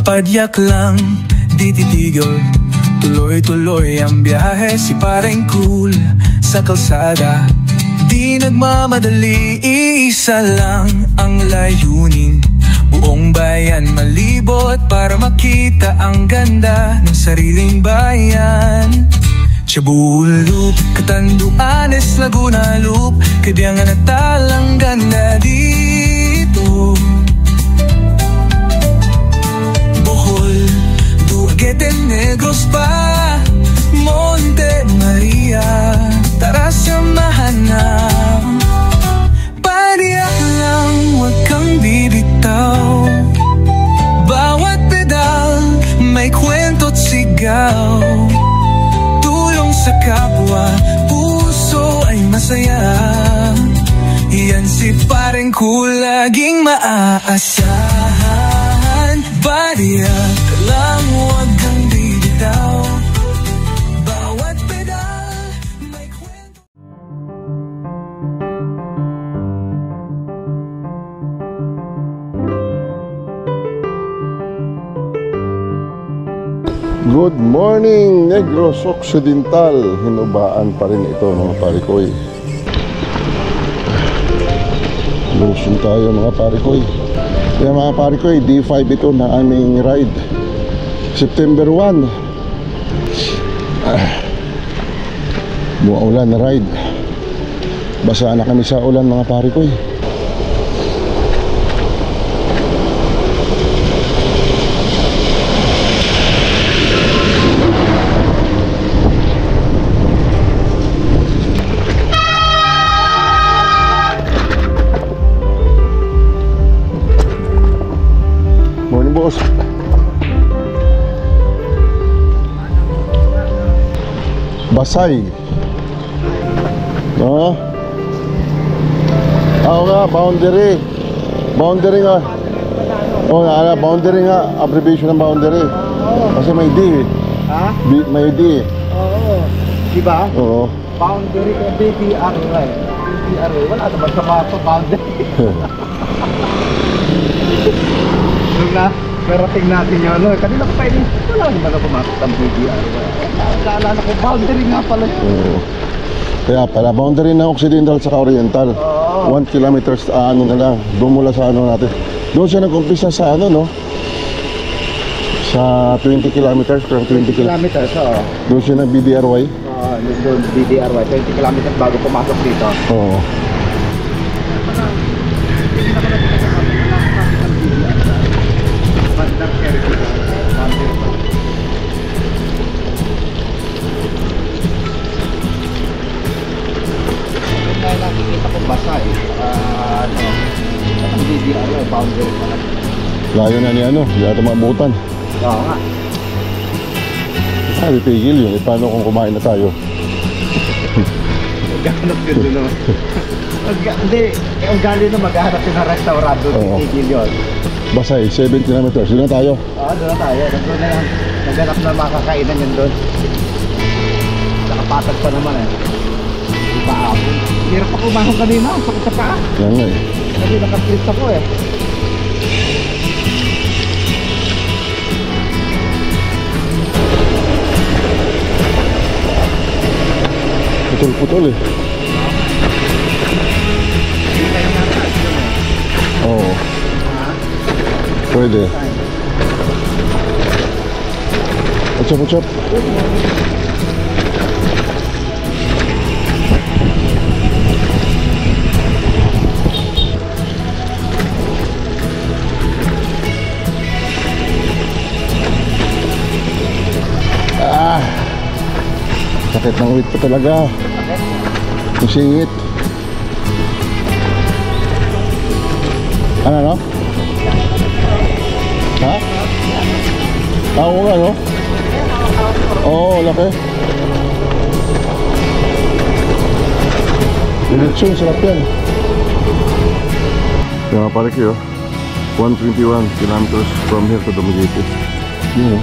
Padyak lang, di titigil. Tuloy-tuloy ang biyahe, si pareng cool sa kalsada. Di nagmamadali, isa lang ang layunin. Buong bayan malibot para makita ang ganda ng sariling bayan. Cebu Loop, Catanduanes, Laguna Loop, Kadiangan at Talang ganda dito. Bohol, Duguete, Negros pa, Monte Maria, tara samahan na. Padiyak lang, huwag kang bibitaw. Bawat pedal, may kwento't sigaw. Tulong sa kapwa, puso ay masaya. Yan si pareng cool, laging maaasahan. Padiyak lang, huwag kang bibitaw. Bawat pedal, may kwento. Good morning, Negros Occidental. Hinubaan pa rin ito mga parikoy. Lusong tayo mga parikoy. Kaya mga parikoy, D5 ito na aming ride. September 1. Buwaulan na ride. Basa na kami sa ulan mga parikoy. Boss. Basay. No? Oo nga, boundary. Boundary nga. Oo nga, boundary nga. Abbreviation ng boundary. Kasi may D. Ha? May D. Oo. Diba? Oo. Boundary ka, BBR. BBR. Wala naman sa mga boundary. Na, pero tingnan natin yun. Kanina ko pa ini, wala naman na pumasok ang BBR. Naalala ko, boundary nga pala yun. Kaya pala, boundary ng Occidental sa Oriental. 1 kilometers, ano na lang. Doon mula sa ano natin. Doon siya nag-umpisa sa ano, no? Sa 20 kilometers, from 20 kilometers, oo. Doon siya nag-BDRY. Doon BDRY, 20 kilometers bago pumasok dito. Oo. Nakikita ko basa eh. Ang BDR, boundary pala. Layo na ni ano, di ata maabutan. Oo nga. Sabi pigil yun, paano kung kumain na tayo? Maghanap yun doon naman. Hindi, ang gali na maghanap yun na restaurant doon, pigil yun. Basay, 7 kilometers, doon na tayo. Oo, doon na tayo. Doon na yan. Naghanap na makakainan yun doon. Nakapatag pa naman eh. Paapon. Hirap ako umahon kanina, ang sakit sa paa. Yan nga eh. Kasi nakaplits ako eh. Putol-putol eh. Oo. Pwede. Ucap-ucap. Sakit ng ulit pa talaga. Yung singit. Ano no? Ha? Oo nga no? Oo, laki. Dilitsyon, sarap yan. Kaya nga pare kayo 121 kilometers from here to Dumaguete. Yun o.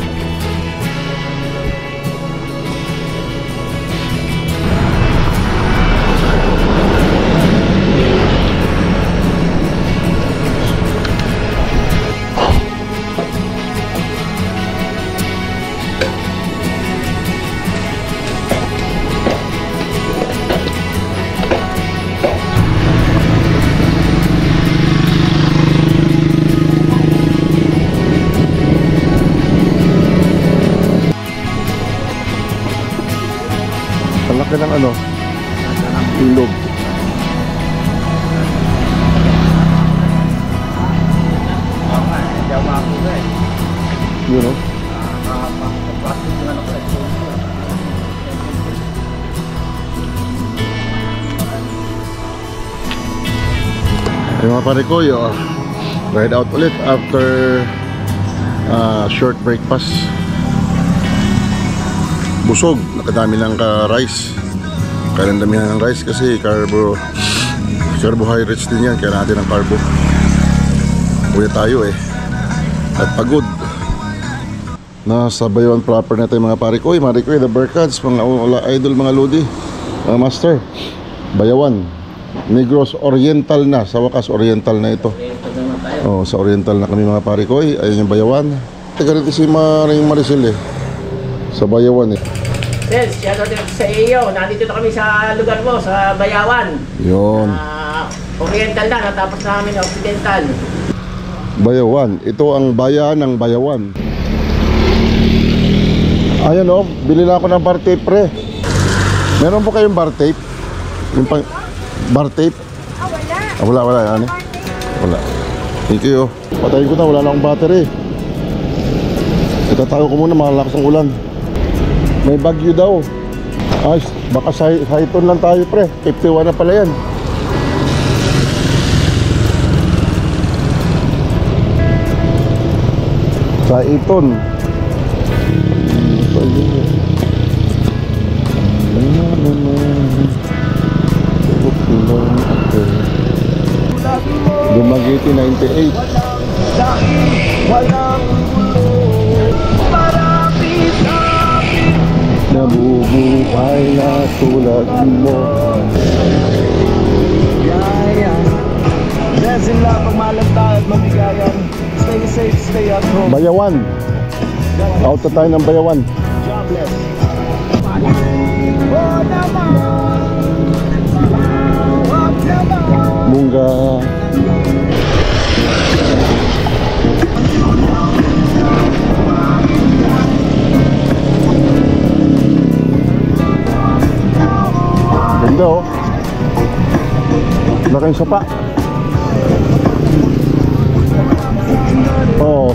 ano, ilog. Yun o. Yung mga pare ko, ride out ulit after short breakfast. Busog, nakadami ng rice. Kaya damihan ng rice kasi carbohydrates din yan, kaya natin ng carbo. Uwi tayo eh. At pagod. Nasa Bayawan proper na tayo mga pare ko. Mga Rico, the Berkads, mga idol, mga lodi, mga master. Bayawan, Negros Oriental na. Sa wakas Oriental na ito. Oh, sa Oriental na kami mga pare ko. Ayun yung Bayawan. Taga rito si Maring Maricel eh. Sa Bayawan eh. Sales, shoutout din sa iyo. Nandito na kami sa lugar mo, sa Bayawan. Yun. Oriental na, natapos namin na Occidental. Bayawan. Ito ang bayan ng Bayawan. Ayan o, bili na ako ng bar tape pre. Meron po kayong bar tape? Yung pang bar tape? Wala. Wala yan eh. Wala. Thank you. Patayin ko na, wala na akong battery. Itatago ko muna, malakas ang ulan. May bagyo daw. Ay, baka Saiton lang tayo pre. 51 na pala yan. Saiton. Dumaguete 98. Nabubuhay na tulad mo. Sila pagmalanta at mabigayan. Stay safe, stay at home. Bayawan. Out na tayo ng Bayawan. Jobless. Mungga. Ganda oh. Laking sapa. Oh.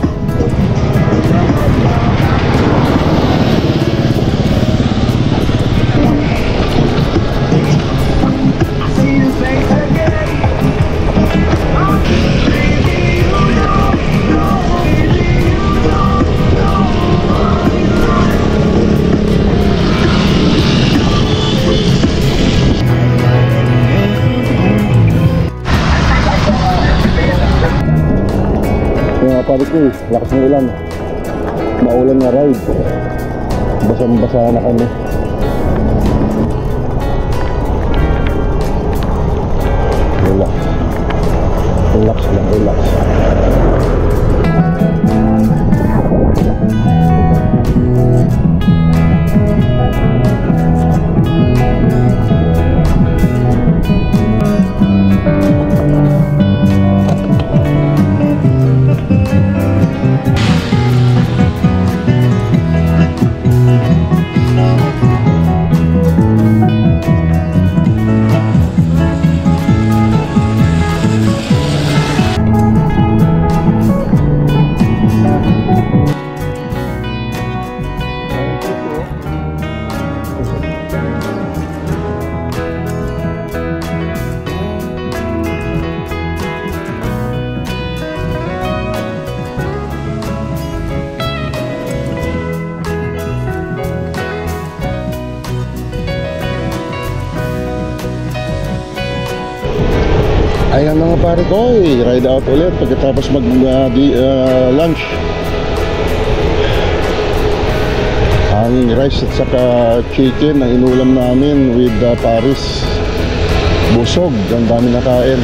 Pare ko, lakas ng ulan. Maulan na ride. Basang-basa na kami. Relax. Relax lang, relax. Ayan mga pare ko, ride out ulit pagkatapos mag lunch. Ang rice at saka chicken ang inulam namin with Paris. Busog, ang dami nakain.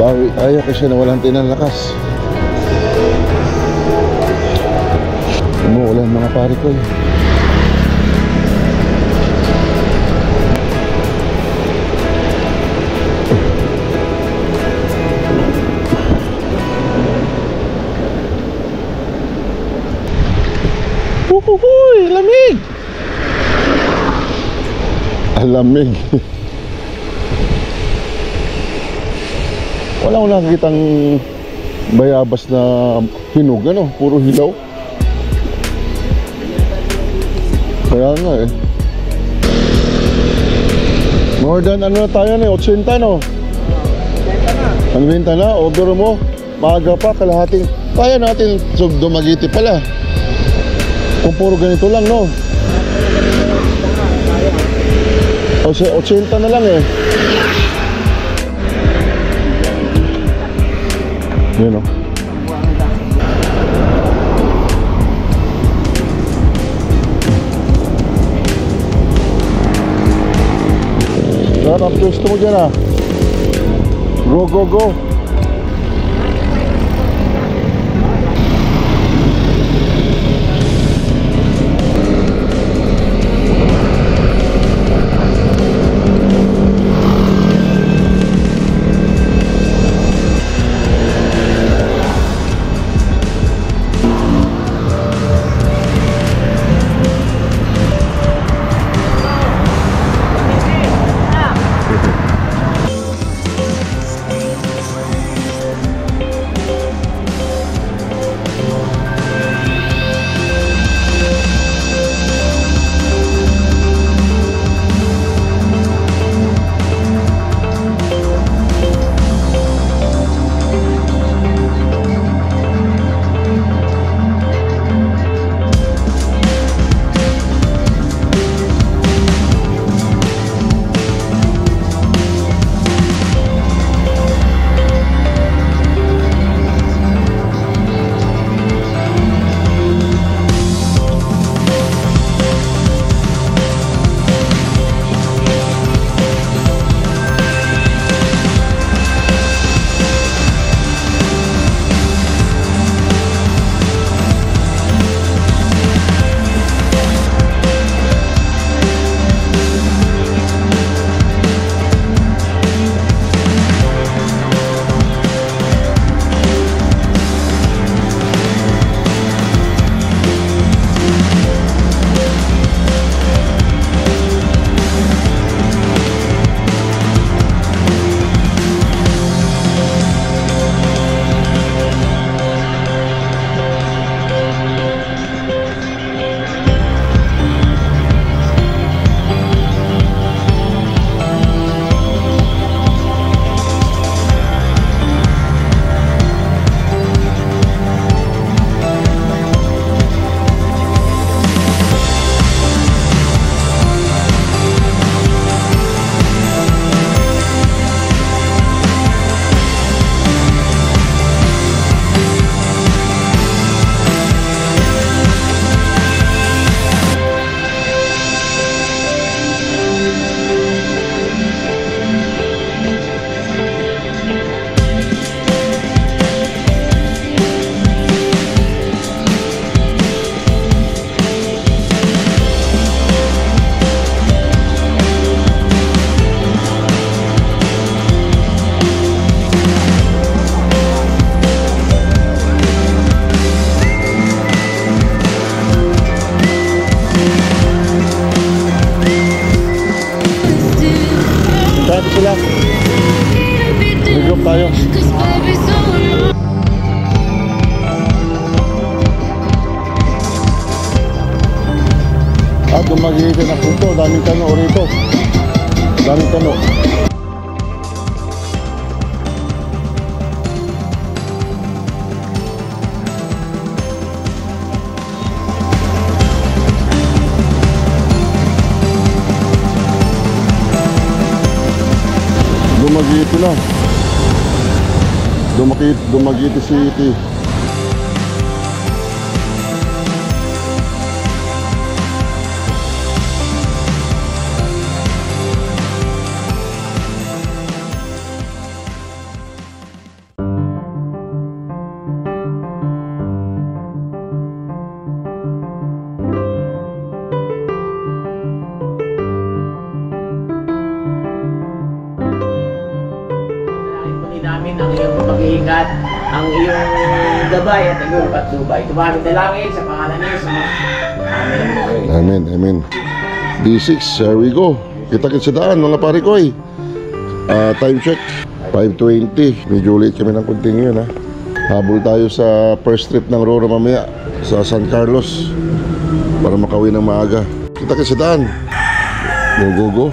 Bawi tayo kasi nawalan tayo ng lakas. Umuulan mga pare ko. Uhuy, lamig! lamig. Wala akong nakikitang bayabas na hinog, ano? Puro hilaw. Kaya nga eh. More than ano na tayo na, 80 no? Ang benta na, order mo. Maaga pa, kalahating. Kaya natin, so Dumaguete pala. Kung puro ganito lang, no? O siya, 80 na lang eh. Yun o. Sarap gusto mo dyan ah. Go, go, go. Sila. Mag-group tayo. Dumaguete na punto. Daming kano rito. Daming kano. Dumaguete na. Dumaguete City. Namin ang iyong pag-iingat, ang iyong gabay at ang iyong patnubay. Tumamit na langit sa pangalan ni Jesus. Amen. Amen, amen. D6, here we go. Kita-kits sa daan mga pare ko eh. Time check 5:20. Medyo late kami ng kunti ngayon ha. Habol tayo sa first trip ng Roro mamaya sa San Carlos para makauwi ng maaga. Kita-kits sa daan. Go.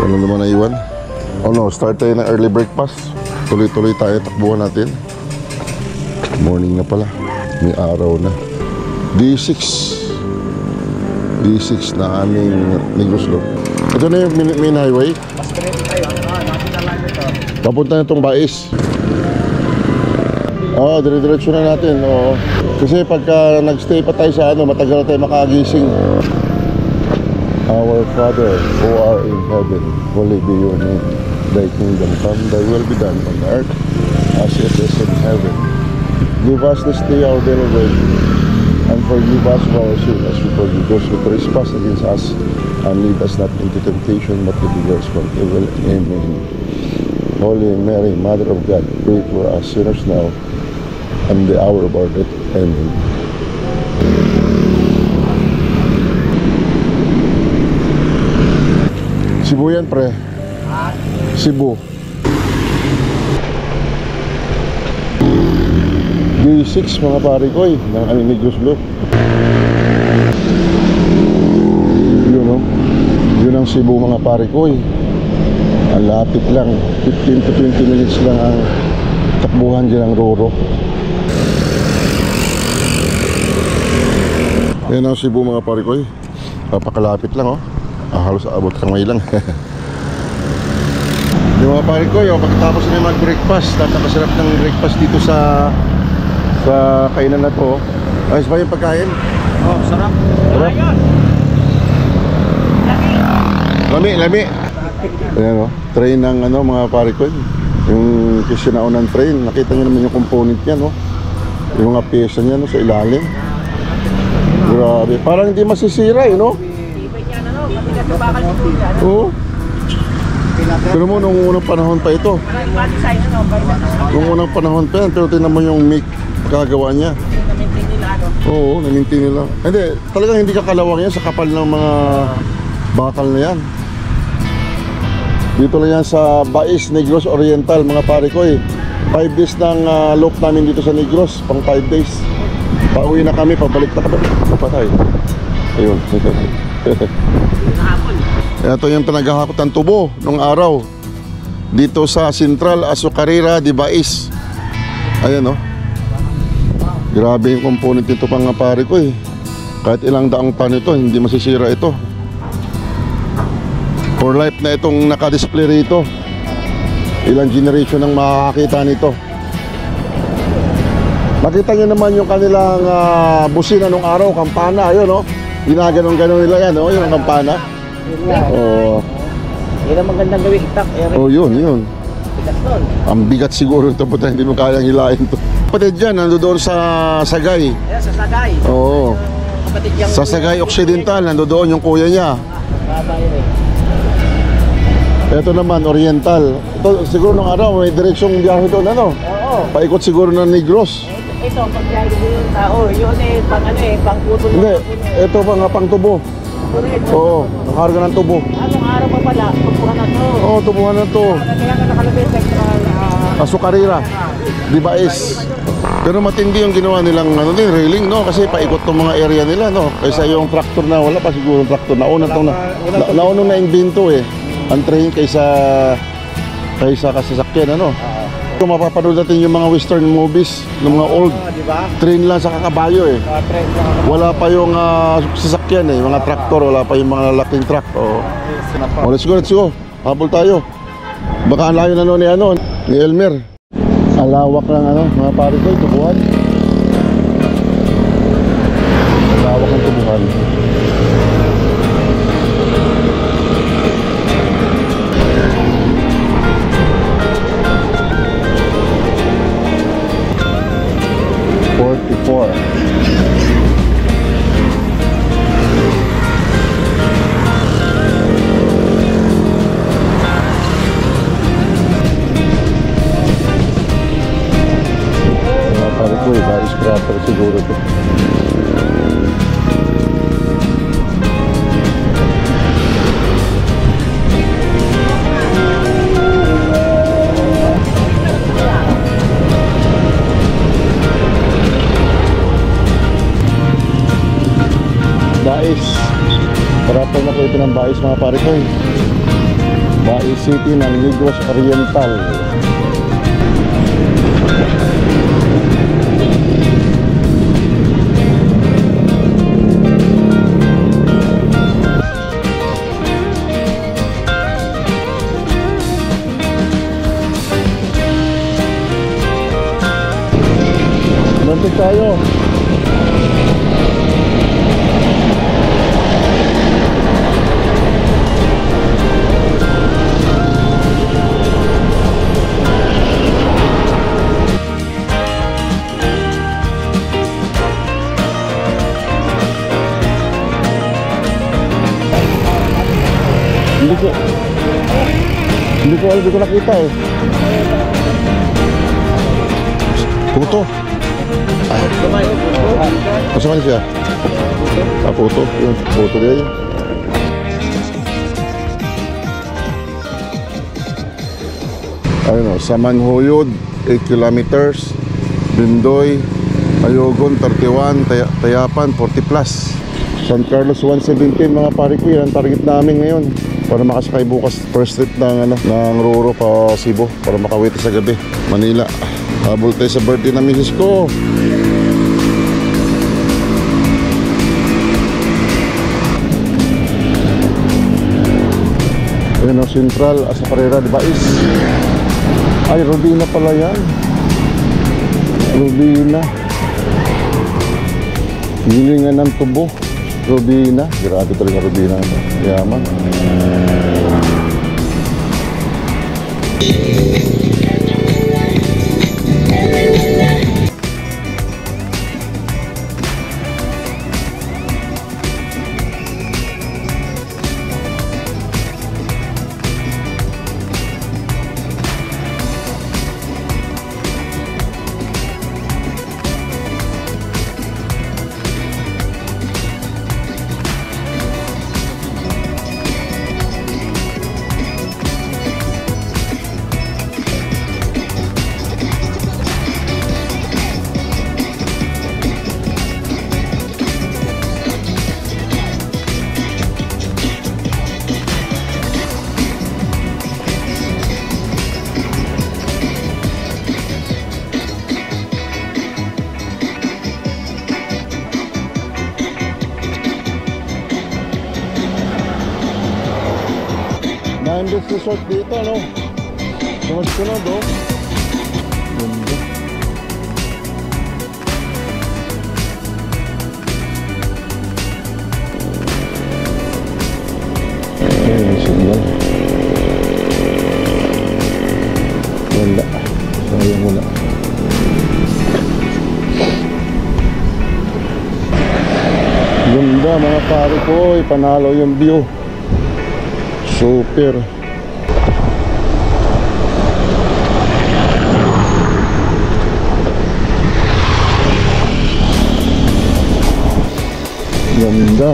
Ano naman na iwan? Oh no, start tayo ng early breakfast. Tuloy-tuloy tayo, takbuhan natin. Morning na pala. May araw na. D6 na aming Negros Loop. Ito na yung main highway. Mas pinito tayo. Nakita lang ito. Papunta na itong Bais. Dire-diretso na natin. Oo. Kasi pagka nagstay pa tayo sa matagal na tayo makagising. Our Father, who art in heaven, holy be your name. Thy kingdom come, thy will be done on earth as it is in heaven. Give us this day our daily bread, and forgive us our sins as we forgive those who trespass against us, and lead us not into temptation, but deliver us from evil. Amen. Holy Mary, Mother of God, pray for us sinners now, and the hour of our death. Amen. Cebu yan, pre. Cebu. D6 mga pare ko eh, ng aming Negros Loop. Yun o. Yun ang Cebu mga pare ko eh. Ang lapit lang. 15 to 20 minutes lang ang takbuhan dyan ng Roro. Yan ang Cebu mga pare ko eh. Papakalapit lang oh. Halos abot kamay lang. Yung mga pare ko, pagkatapos na mag-breakfast, napakasarap ng breakfast dito sa kainan na to. Ayos ba yung pagkain? Oh, sarap. Sarap? Lami. Ayan o, train ng mga pare ko. Yung kisinaunan train, nakita nyo naman yung component niya, no? Yung mga pyesa niya, no, sa ilalim. Grabe, parang hindi masisira, no? Oo. Pero mo, nung unang panahon pa ito. Nung unang panahon pa yan, pero tingnan mo yung make kagawa niya. Oo, namintin nila. Hindi, talagang hindi kakalawang yan sa kapal ng mga bakal na yan. Dito lang yan sa Bais, Negros Oriental, mga pare ko eh. 5 days ng loop namin dito sa Negros, pang 5 days. Pauwi na kami, pabalik na kami. Patay. Ayun. Ito yung pinaghahakot ng tubo nung araw dito sa Central Azucarera de Bais. Ayan oh. Grabe yung component nito pang pare ko eh. Kahit ilang daang pan ito, hindi masisira ito. For life na itong nakadisplay rito. Ilang generation ang makakakita nito. Nakita nyo naman yung kanilang busina nung araw, kampana. Ayun oh. Ginaganon-ganon nila yan oh, yung kampana. Oh. Yan ang magandang gawin itak. Oh, yun. Ang bigat siguro ito, puta, hindi mo kayang hilain to. Kapatid dyan, nando doon sa Sagay. Ayan, sa Sagay. Oo. Sa Sagay Occidental, nando doon yung kuya niya. Ito naman, Oriental. Ito, siguro nung araw, may direksyong biyahe doon, ano? Oo. Paikot siguro ng Negros. Ito, pagbiyahe ko yung tao. Yun pang putol. Hindi, ito pa nga pang tubo. Oo, nakarga ng tubo. Anong araw pa pala? Tubuhan na to. Oo, tubuhan na to. Kaya ka nakalabit sa Azucarera, di Bais. Pero matindi yung ginawa nilang railing, no? Kasi paikot tong mga area nila, no? Kaysa yung tractor na wala pa siguro yung tractor. Naunang na-invento eh. Ang train kaysa kasasakyan, ano? Kung mapapanood natin yung mga western movies ng mga old, train lang sa kakabayo eh. Wala pa yung sasakyan eh, mga traktor, wala pa yung mga laking truck. Oh, let's go. Habol tayo. Baka ang layo na ni Elmer. Alawak lang mga pare ko, tubuhan. Alawak ng tubuhan. Siguro to. Bais mga pare ko. Bais City ng Negros Oriental. Lantik tayo. Hindi ko nakita eh. Puto. Masa man siya? Puto. Yun, puto dia yun. Ayun o, Samanhoyod 8 kilometers, Bindoy Ayogon 31, Tayapan 40 plus, San Carlos 117 mga pare ko. Yan ang target namin ngayon para makasakay bukas first trip ng Roro pa Cebu para makawiti sa gabi Manila. Habol tayo sa birthday na misis ko. Ayan o, Central Asa Carrera de Bais. Ay, Robina pala yan. Robina. Gilingan ng tubo. Robina. Grabe talaga Robina. Yaman. Naambis resort dito, no? Sunod-sunod, oh. Ganda. Ayan, may signal. Wala. Sayang wala. Ganda mga pare ko. Panalo yung view. Super. Ganda.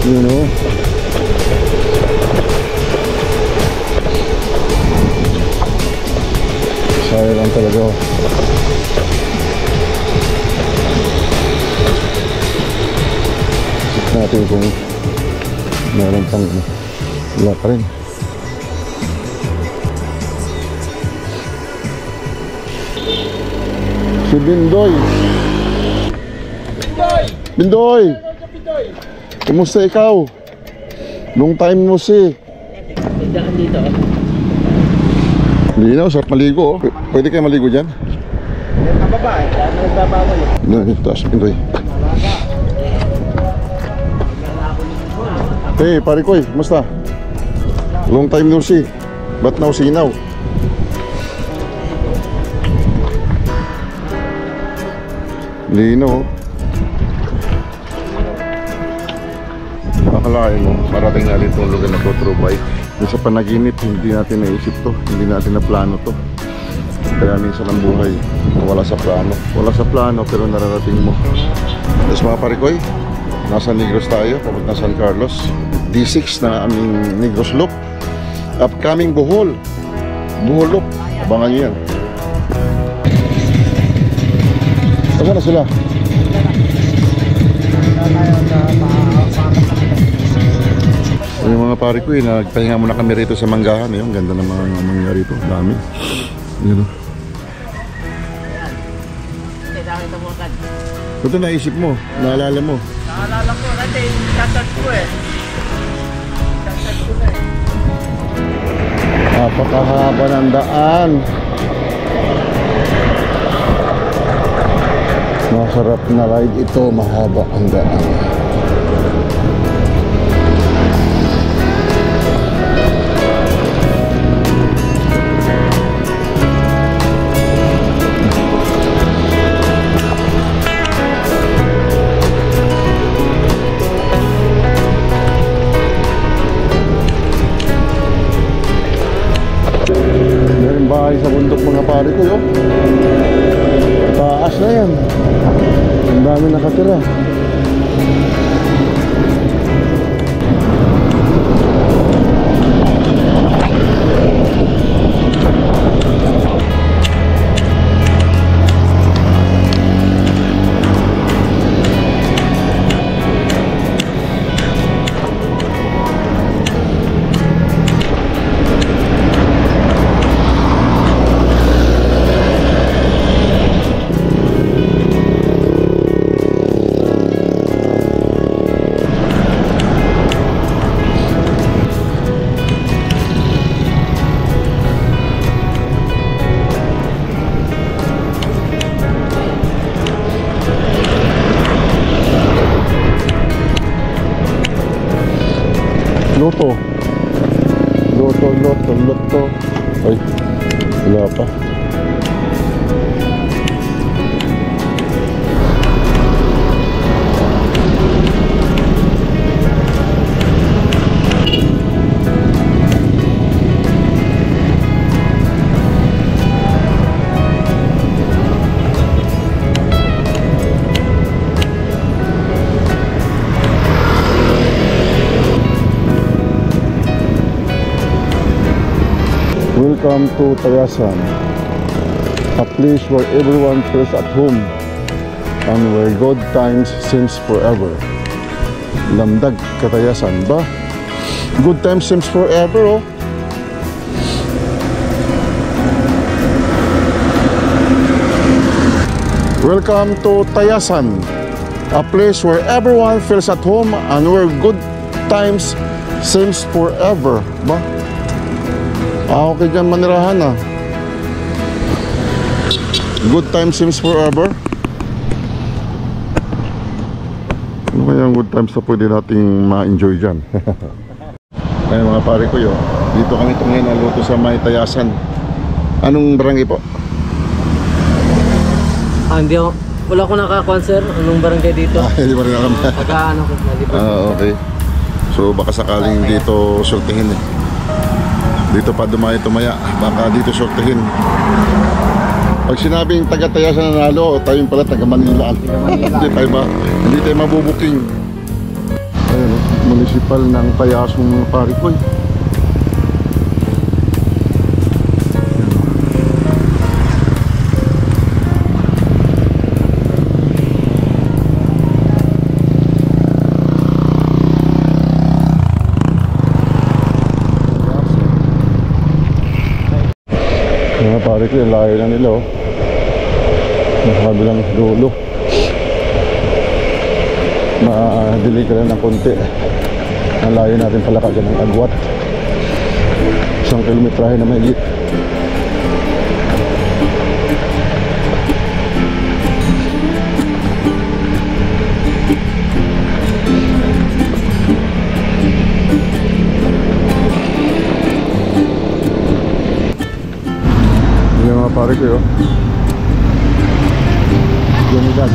You know. Sayang lang talaga. Check natin kung meron pang wala pa rin. Si Bindoy. Bindoy! Kumusta ikaw? Long time no see. Daan dito. Linaw, sarap maligo. Pwede kayo maligo dyan? Ang babae, dahil nagbabawal eh. No, dito taas, Bindoy. Hey, pare koy, kumusta? Long time no see. Ba't now sinaw? Lino. Akalain mo, marating natin itong lugar na to, Trubay. Sa panaginip, hindi natin naisip to. Hindi natin na plano to. Kaya minsan ang buhay, wala sa plano. Wala sa plano, pero nararating mo. Tapos mga pare koy, nasa Negros tayo, papunta San Carlos. D6 na aming Negros Loop. Upcoming Bohol. Bohol Loop. Abangan nyo yan. Saan na sila? Tayo sa mga pare ko nagpahinga muna kami rito sa manggahan. Yung ganda ng mga mangga rito. Dami. Yun. Hindi, dami ito mo agad. Ito naisip mo, naalala mo. Naalala ko, kasi chat ko eh. Chat ko na eh. Napakahaba ng daan. Masarap na ride ito, mahaba ang daan. Meron bahay sa bundok mga pare ko, yun. Taas na yan. Ang dami nakatira. Loto. Loto. Ay, wala pa. Welcome to Tayasan, a place where everyone feels at home and where good times seems forever. Lamdag Katayasan ba? Good times seems forever, oh. Welcome to Tayasan, a place where everyone feels at home and where good times seems forever ba? Okay dyan manirahan ah. Good time seems forever. Ano kaya ang good times na pwede nating ma-enjoy dyan? Ayun mga pare ko yun. Dito kami ito ngayon naluto sa may Tayasan. Anong barangay po? Hindi ako. Wala ko nakakuan sir. Anong barangay dito? Hindi pa rin alam. Pagkaano ko. Okay. So baka sakaling dito sultihin eh. Dito pa tumaya, baka dito sortihin. Pag sinabing taga Tayasan nanalo, tayo pala taga Manila. Hindi tayo mabubuking. Ayun, municipal ng Tayasan mga pare ko. Mga pare ko, yung layo na nila oh. Nakabilang dulo. Ma-delay ka lang ng konti. Ang layo natin pala kagad ng Agwat. 1 kilometrahe na mahigit. Mga pare ko yun. Yunilad.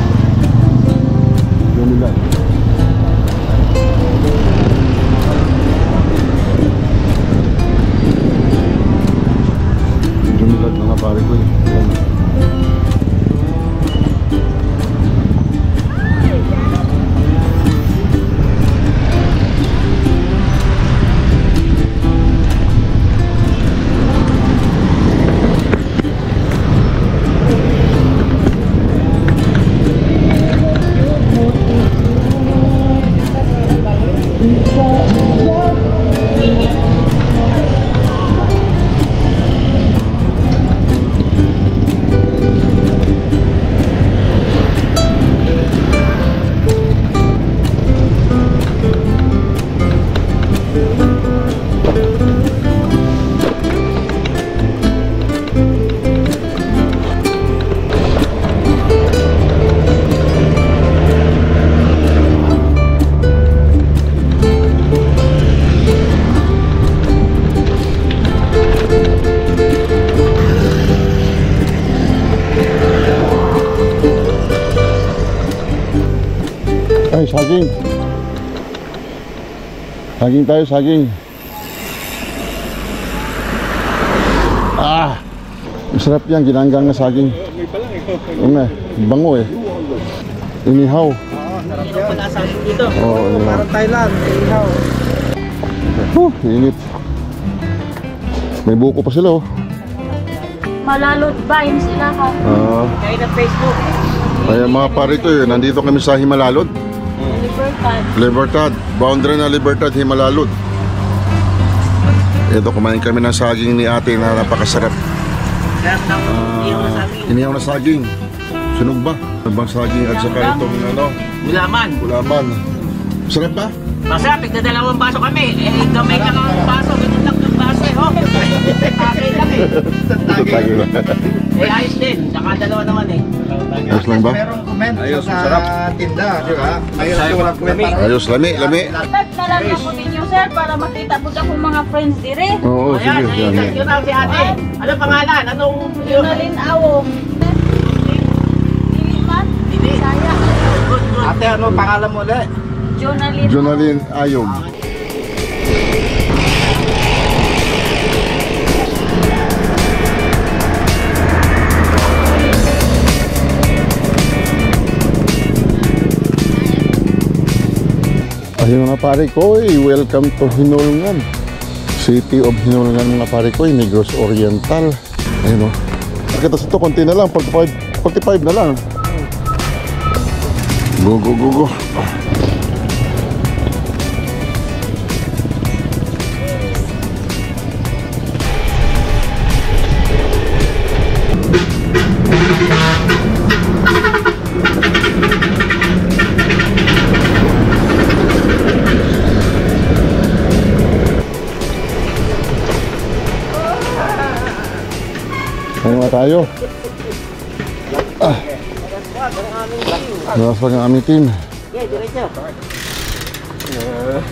Mga pare ko yun. Ay, saging. Saging tayo, saging. Ah! Masarap yan, ginanggang na saging. Oo nga, bango eh. Inihaw. Yung pag-asangin dito. Oo, inihaw. Parang Thailand, inihaw. Init. May buko pa sila oh. Malalot ba yun sila ha? Kaya na Facebook. Kaya mga pare ko yun, nandito kami sa Himalalod. Libertad. Libertad, boundary na Libertad, Himalalod. Ito, kumain kami ng saging ni ate na napakasarap. Sarap ng iyaw na sabi. Inihaw na saging. Sunog ba? Nabang saging at saka itong ano, Gulaman. gulaman. Sarap ba? Masarap, tigdadalawang baso kami. Eh, gamay lang ang baso. Ganun lang ng baso eh. Oh. Tagay lang eh. Tatagay na. Eh, ayos din. Saka dalawa naman eh. Ayos lang ba? Merong comment sa tinda, di ba? Ayos, walang comment. Ayos, lami, lami. Tag na lang ako ninyo sir para makita po akong mga friends dire. Oo, sige. Ayan, Yan, ay, yan. yun ang si ate. Ano pangalan? Anong yun? Junalyn Awong. Diliman. Hindi. Saya. Good, good. Ate, ano pangalan mo ulit? Junalyn. Jonalyn Ayog. Ayun mga pare ko, welcome to Hinulngan. City of Hinulngan mga pare ko, Negros Oriental. Ayun o. Nakita sa ito, konti na lang, 45 na lang. Go, go, go, go. Ayun nga tayo. Nasag ang aming team. Yeah, diretso.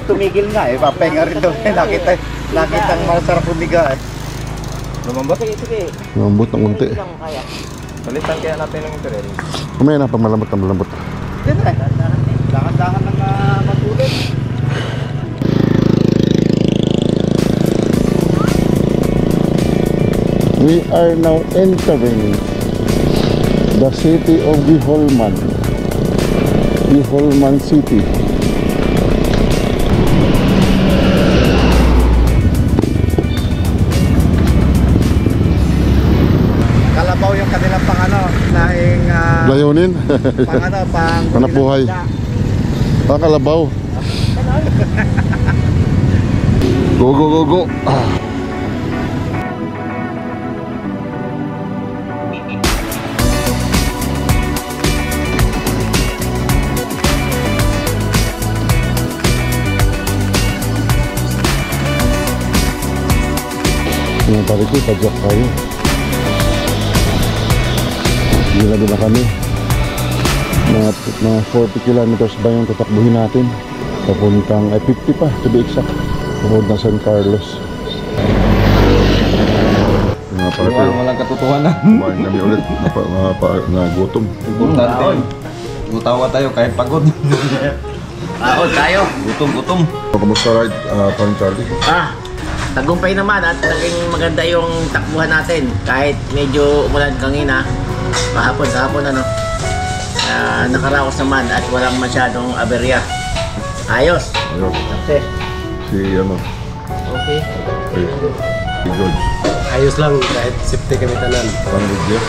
Tumigil nga eh, papahinga rin daw. Nakita ang masarap humiga eh. Lumambot? Sige, sige. Lambot ng unti. Lang kaya. Palitan kaya natin ng tren. Kumaya na, pag malambot na malambot. Yan eh. Dahan-dahan ng matulid. We are now entering the city of Biholman. Biholman City. Kalabaw yung kanilang pang ano, lahing Layunin. pang ano, pang Panapuhay. Pakalabaw. Go, go, go, go. Yung pare ko, padyak tayo. Gilado na kami. Mga 40 kilometers ba yung tatakbuhin natin? Papuntang, 50 pa, to be exact. Papuntang San Carlos. Mga pare ko, walang katotohanan. kumain kami ulit. Na gutom. Importante. Gutawa tayo kahit pagod. Ako, tayo. Gutom. Kamusta ride, Parang Charlie? Tagumpay naman at naging maganda yung takbuhan natin. Kahit medyo umulan kanina. Kahapon ano. Nakaraos naman at walang masyadong aberya. Ayos. Ayun. Success. Si ano, Okay. si George. Ayos lang kahit safety kami tanan. Parang good year.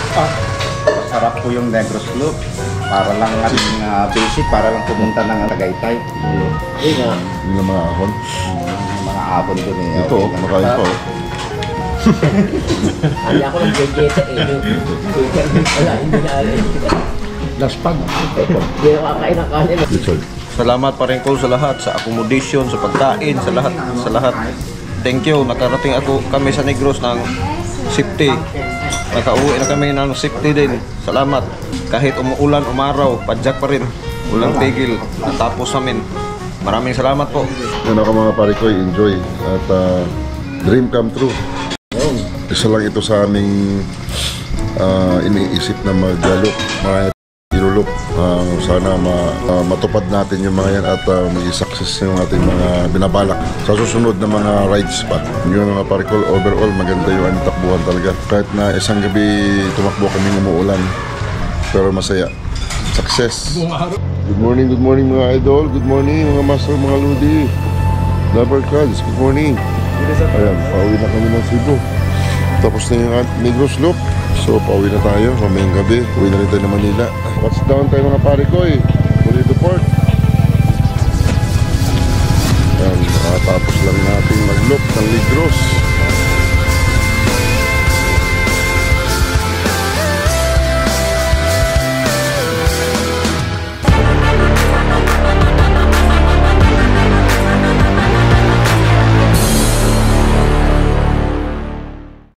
Masarap po yung Negros Loop. Para lang ating basic, para lang pumunta ng Tagaytay. Hindi nga. Hindi na mga ahon. Yung mga apon doon eh. Ito, okay lang. makain pa oh. Kaya ako nag-jeta eh. Wala, hindi na alin. Laspag. Hindi ako kakain ng kanin. Richard. Salamat pa rin ko sa lahat, sa accommodation, sa pagkain, sa lahat. Thank you. Nakarating kami sa Negros ng safety. Nakauwi na kami ng safety din. Salamat. Kahit umuulan, umaraw, padyak pa rin. Walang tigil. Natapos namin. Maraming salamat po. Yan ako mga pare ko, enjoy. At dream come true. Isa lang ito sa aming iniisip na maglalo. Marami ilulup. Sana matupad natin yung mga yan at may success yung ating mga binabalak sa susunod na mga rides pa. Yung mga parikol, overall maganda yung aming takbuhan talaga. Kahit na isang gabi tumakbo kaming umuulan, pero masaya. Success! Good morning mga idol. Good morning mga master, mga ludi. Lover cards, good morning. Ayan, pauwi na kami ng Cebu. Tapos na yung Negros Loop. So, pauwi na tayo. Mamayang gabi, uwi na rin tayo ng Manila. What's down tayo mga pare ko eh. Muli to port. Ayan, tapos lang natin mag-loop ng Negros.